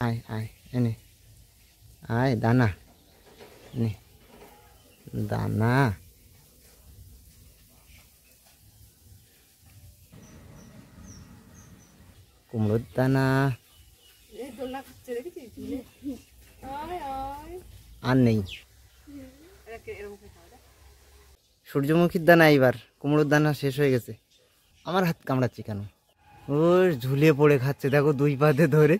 আয় আয় এনে আয় দানা নে দানা কুমড়োর দানা আর নেই সূর্যমুখীর দানা এইবার কুমড়োর দানা শেষ হয়ে গেছে। আমার হাত কামড়াচ্ছি কেন? ও ঝুলিয়ে পড়ে খাচ্ছে দেখো দুই পাতে ধরে।